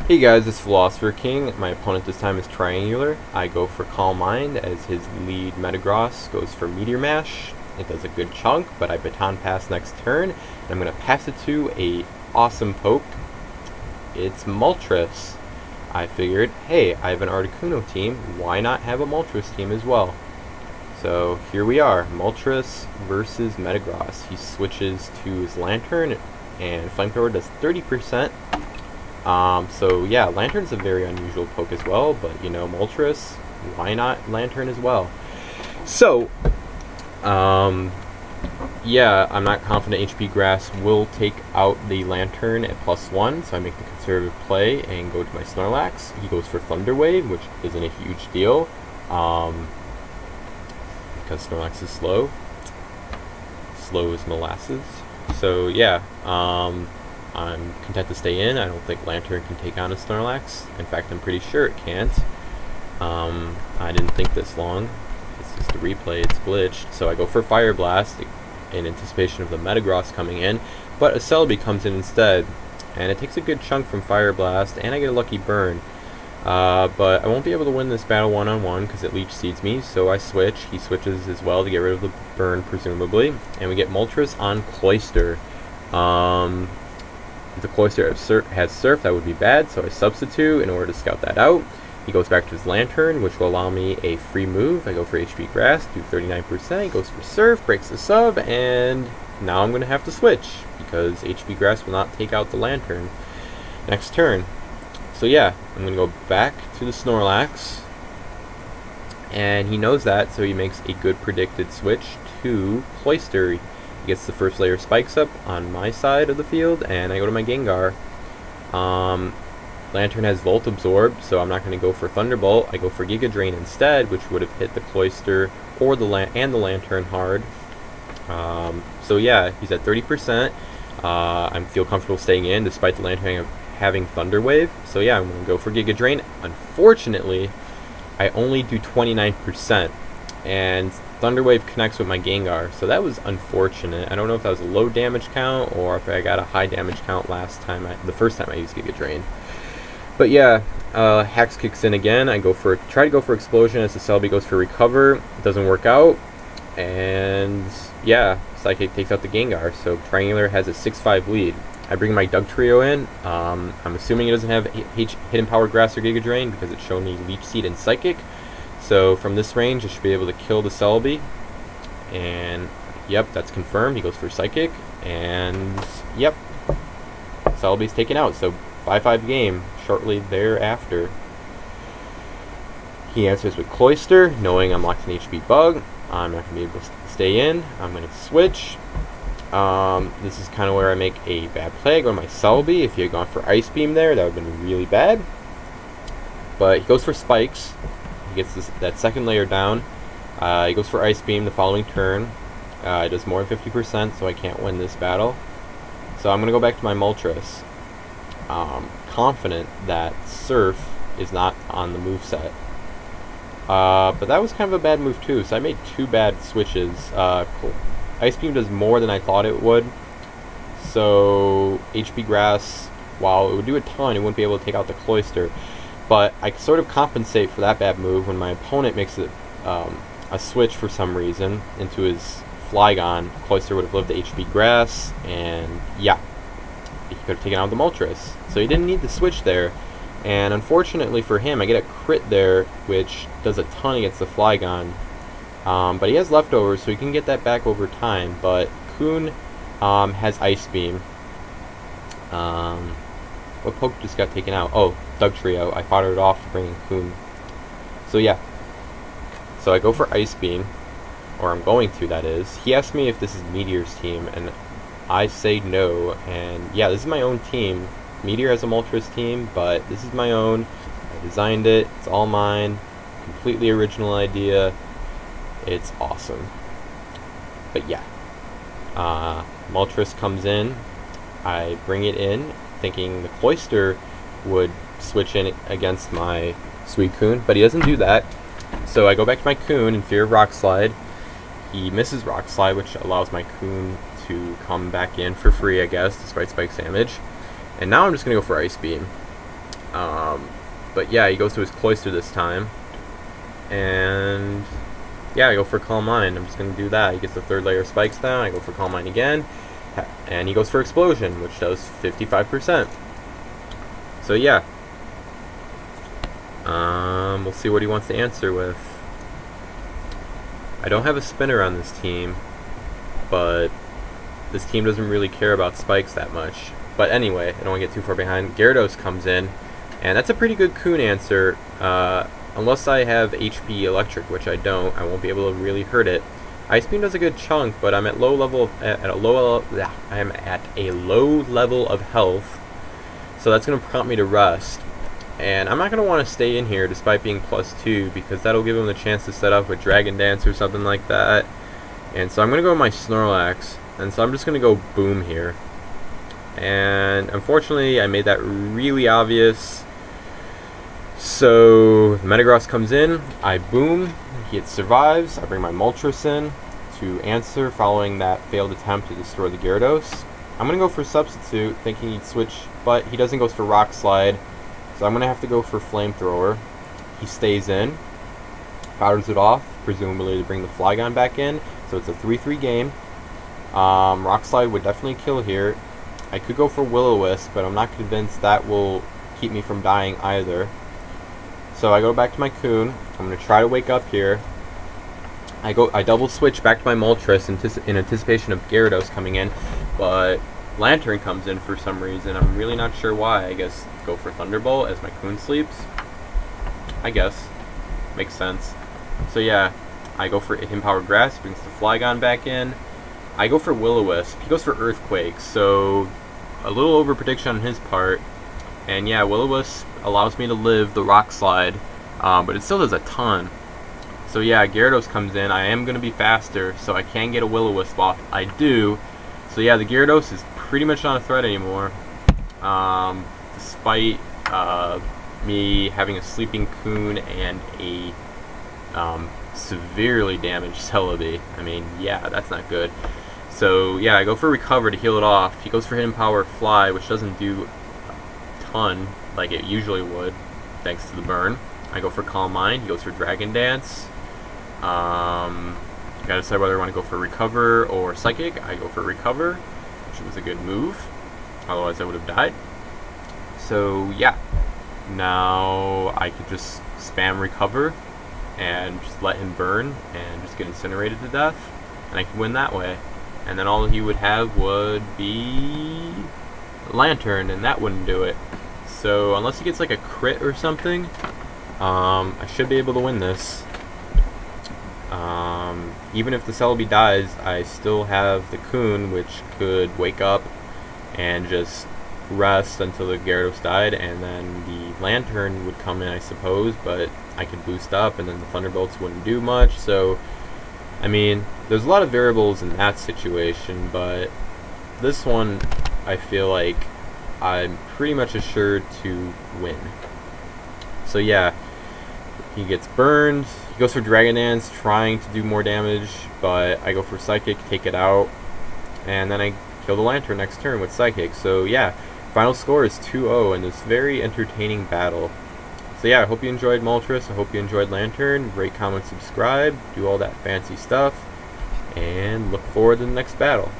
Hey guys, it's PhilosopherKing. My opponent this time is Triangular. I go for Calm Mind as his lead Metagross goes for Meteor Mash. It does a good chunk, but I Baton Pass next turn, and I'm going to pass it to a awesome poke. It's Moltres. I figured, hey, I have an Articuno team, why not have a Moltres team as well? So here we are, Moltres versus Metagross. He switches to his Lantern, and Flamethrower does 30%. So yeah, Lantern's a very unusual poke as well, but you know, Moltres, why not Lantern as well? So, yeah, I'm not confident HP Grass will take out the Lantern at +1, so I make the conservative play and go to my Snorlax. He goes for Thunder Wave, which isn't a huge deal, because Snorlax is slow. Slow as molasses. So yeah, I'm content to stay in. I don't think Lantern can take on a Snorlax. In fact, I'm pretty sure it can't. I didn't think this long. It's just a replay, it's glitched. So I go for Fire Blast in anticipation of the Metagross coming in, but a Celebi comes in instead, and it takes a good chunk from Fire Blast, and I get a lucky burn. But I won't be able to win this battle one-on-one because it Leech Seeds me, so I switch. He switches as well to get rid of the burn, presumably, and we get Moltres on Cloyster. If the Cloyster has Surf, that would be bad, so I substitute in order to scout that out. He goes back to his Lantern, which will allow me a free move. I go for HP Grass, do 39%, he goes for Surf, breaks the sub, and now I'm going to have to switch, because HP Grass will not take out the Lantern next turn. So yeah, I'm going to go back to the Snorlax, and he knows that, so he makes a good predicted switch to Cloyster. He gets the first layer spikes up on my side of the field, and I go to my Gengar. Lantern has Volt Absorb, so I'm not going to go for Thunderbolt. I go for Giga Drain instead, which would have hit the Cloyster or the Lantern hard. So yeah, he's at 30%. I feel comfortable staying in despite the Lantern having Thunder Wave. So yeah, I'm going to go for Giga Drain. Unfortunately, I only do 29%, and Thunder Wave connects with my Gengar, so that was unfortunate. I don't know if that was a low damage count or if I got a high damage count the first time I used Giga Drain. But yeah, Hacks kicks in again. I try to go for Explosion as the Celebi goes for Recover. It doesn't work out, and yeah, Psychic takes out the Gengar. So Triangular has a 6-5 lead. I bring my Dugtrio in. I'm assuming it doesn't have Hidden Power Grass or Giga Drain because it's shown me Leech Seed and Psychic. So from this range, I should be able to kill the Celebi. And yep, that's confirmed. He goes for Psychic, and yep, Celebi's taken out. So 5-5 game shortly thereafter. He answers with Cloyster, knowing I'm locked in HP Bug. I'm not going to be able to stay in. I'm going to switch. This is kind of where I make a bad play. I go to my Celebi. If he had gone for Ice Beam there, that would have been really bad. But he goes for Spikes. He gets that second layer down. He goes for Ice Beam the following turn. It does more than 50%, so I can't win this battle. So I'm going to go back to my Moltres. Confident that Surf is not on the moveset. But that was kind of a bad move too, so I made two bad switches. Cool. Ice Beam does more than I thought it would. So HP Grass, while it would do a ton, it wouldn't be able to take out the Cloyster. But I sort of compensate for that bad move when my opponent makes it a switch for some reason into his Flygon. Cloyster would have lived the HP Grass, and yeah, he could have taken out the Moltres. So he didn't need the switch there, and unfortunately for him, I get a crit there, which does a ton against the Flygon. But he has leftovers, so he can get that back over time. But Kuhn has Ice Beam. What poke just got taken out? Oh, Dugtrio. I fought it off to bring in Kuhn. So yeah. So I go for Ice Beam, or I'm going to, that is. He asked me if this is Meteor's team, and I say no. And yeah, this is my own team. Meteor has a Moltres team, but this is my own. I designed it. It's all mine. Completely original idea. It's awesome. But yeah. Moltres comes in. I bring it in, thinking the Cloyster would switch in against my Suicune, but he doesn't do that. So I go back to my Coon in fear of Rock Slide. He misses Rock Slide, which allows my Coon to come back in for free, I guess, despite Spike's damage. And now I'm just going to go for Ice Beam. But yeah, he goes to his Cloister this time. And yeah, I go for Calm Mind. I'm just going to do that. He gets the 3rd layer of spikes down. I go for Calm Mind again. And he goes for Explosion, which does 55%. So yeah. We'll see what he wants to answer with. I don't have a spinner on this team, but this team doesn't really care about spikes that much. But anyway, I don't want to get too far behind. Gyarados comes in, and that's a pretty good Coon answer. Unless I have HP Electric, which I don't, I won't be able to really hurt it. Ice Beam does a good chunk, but I'm at low level I'm at a low level of health, so that's going to prompt me to rest. And I'm not going to want to stay in here despite being +2, because that'll give him the chance to set up with Dragon Dance or something like that. And so I'm going to go with my Snorlax, and so I'm just going to go Boom here. And unfortunately, I made that really obvious. So Metagross comes in, I Boom, it survives, I bring my Moltres in to answer following that failed attempt to destroy the Gyarados. I'm going to go for Substitute, thinking he'd switch, but he doesn't go for Rock Slide, so I'm going to have to go for Flamethrower. He stays in, powers it off, presumably to bring the Flygon back in, so it's a 3-3 game. Rock Slide would definitely kill here. I could go for Will-O-Wisp, but I'm not convinced that will keep me from dying either. So I go back to my Coon. I'm going to try to wake up here. I double switch back to my Moltres in anticipation of Gyarados coming in, but Lantern comes in for some reason. I'm really not sure why. I guess go for Thunderbolt as my Coon sleeps. I guess. Makes sense. So yeah, I go for Empowered Grass, brings the Flygon back in. I go for Will-O-Wisp. He goes for Earthquake, so a little over prediction on his part. And yeah, Will-O-Wisp allows me to live the Rock Slide, but it still does a ton. So yeah, Gyarados comes in. I am going to be faster, so I can get a Will-O-Wisp off. I do. So yeah, the Gyarados is pretty much not a threat anymore. Despite me having a Sleeping Coon and a severely damaged Celebi. I mean, yeah, that's not good. So yeah, I go for Recover to heal it off. He goes for Hidden Power Fly, which doesn't do ton like it usually would, thanks to the burn. I go for Calm Mind. He goes for Dragon Dance. Gotta decide whether I want to go for Recover or Psychic. I go for Recover, which was a good move. Otherwise, I would have died. So yeah, now I could just spam Recover and just let him burn and just get incinerated to death, and I can win that way. And then all he would have would be Lantern, and that wouldn't do it. So unless he gets like a crit or something, I should be able to win this. Even if the Celebi dies, I still have the Coon, which could wake up and just rest until the Gyarados died, and then the Lantern would come in, I suppose, but I could boost up, and then the Thunderbolts wouldn't do much. So I mean, there's a lot of variables in that situation, but this one, I feel like I'm pretty much assured to win. So yeah, he gets burned. He goes for Dragon Dance, trying to do more damage, but I go for Psychic, take it out, and then I kill the Lantern next turn with Psychic. So yeah, final score is 2-0 in this very entertaining battle. So yeah, I hope you enjoyed Moltres, I hope you enjoyed Lantern. Rate, comment, subscribe, do all that fancy stuff, and look forward to the next battle.